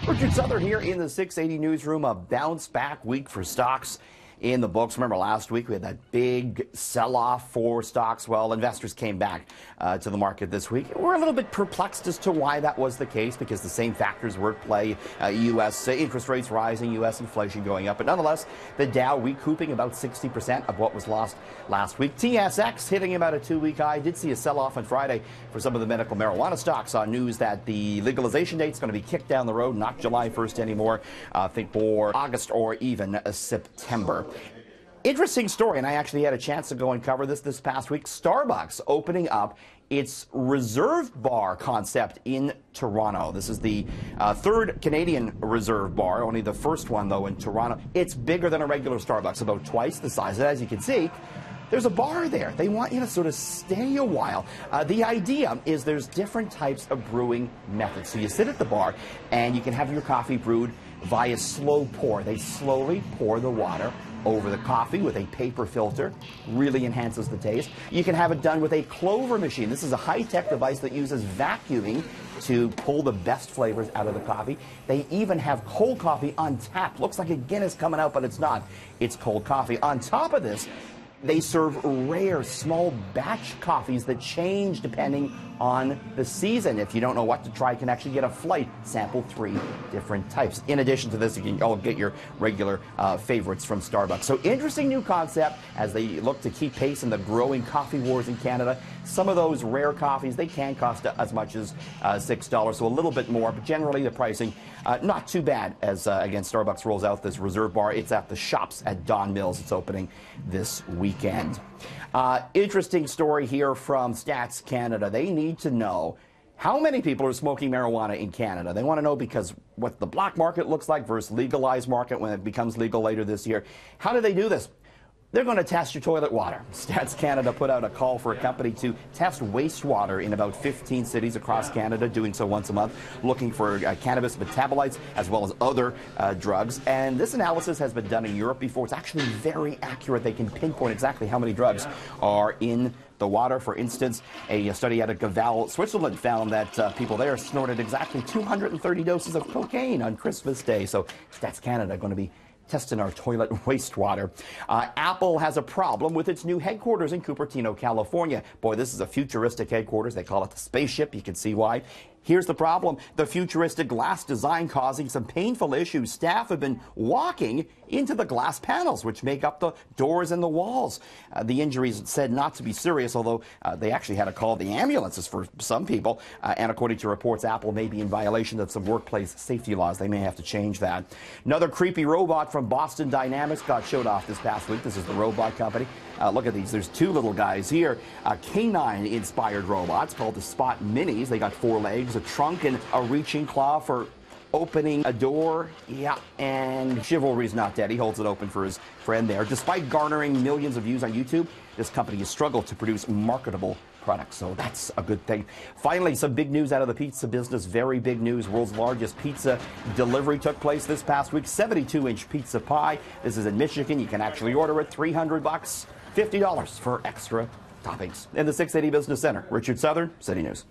Richard Southern here in the 680 newsroom. A bounce back week for stocks in the books. Remember last week we had that big sell-off for stocks. Well, investors came back to the market this week. We're a little bit perplexed as to why that was the case, because the same factors were at play. U.S. interest rates rising, U.S. inflation going up. But nonetheless, the Dow recouping about 60% of what was lost last week. TSX hitting about a two-week high. Did see a sell-off on Friday for some of the medical marijuana stocks on news that the legalization date is going to be kicked down the road, not July 1st anymore. I think more August or even September. Interesting story, and I actually had a chance to go and cover this past week. Starbucks opening up its Reserve Bar concept in Toronto. This is the third Canadian Reserve Bar, only the first one, though, in Toronto. It's bigger than a regular Starbucks, about twice the size. And as you can see, there's a bar there. They want you to sort of stay a while. The idea is there's different types of brewing methods. So you sit at the bar, and you can have your coffee brewed via slow pour. They slowly pour the water over the coffee with a paper filter. Really enhances the taste. You can have it done with a clover machine. This is a high-tech device that uses vacuuming to pull the best flavors out of the coffee. They even have cold coffee on tap. Looks like a Guinness coming out, but it's not. It's cold coffee. On top of this, they serve rare, small batch coffees that change depending on the season. If you don't know what to try, you can actually get a flight, sample 3 different types. In addition to this, you can all get your regular favorites from Starbucks. So interesting new concept as they look to keep pace in the growing coffee wars in Canada. Some of those rare coffees, they can cost as much as $6, so a little bit more, but generally the pricing not too bad as, again, Starbucks rolls out this Reserve Bar. It's at the Shops at Don Mills. It's opening this weekend. Interesting story here from Stats Canada. They need to know how many people are smoking marijuana in Canada. They want to know because what the black market looks like versus legalized market when it becomes legal later this year. How do they do this? They're going to test your toilet water. Stats Canada put out a call for a company to test wastewater in about 15 cities across Canada, doing so once a month, looking for cannabis metabolites as well as other drugs. And this analysis has been done in Europe before. It's actually very accurate. They can pinpoint exactly how many drugs are in the water. For instance, a study out of Gaval, Switzerland, found that people there snorted exactly 230 doses of cocaine on Christmas Day. So Stats Canada going to be testing our toilet wastewater. Apple has a problem with its new headquarters in Cupertino, California. Boy, this is a futuristic headquarters. They call it the spaceship. You can see why. Here's the problem. The futuristic glass design causing some painful issues. Staff have been walking into the glass panels, which make up the doors and the walls. The injuries said not to be serious, although they actually had to call the ambulances for some people. And according to reports, Apple may be in violation of some workplace safety laws. They may have to change that. Another creepy robot from Boston Dynamics got showed off this past week. This is the robot company. Look at these. There's two little guys here. Canine-inspired robots called the Spot Minis. They got 4 legs, a trunk, and a reaching claw for opening a door. Yeah, and Chivalry's not dead. He holds it open for his friend there. Despite garnering millions of views on YouTube, this company has struggled to produce marketable products, so that's a good thing. Finally, some big news out of the pizza business. Very big news. World's largest pizza delivery took place this past week. 72-inch pizza pie. This is in Michigan. You can actually order it. $300, $50 for extra toppings. In the 680 Business Center, Richard Southern, City News.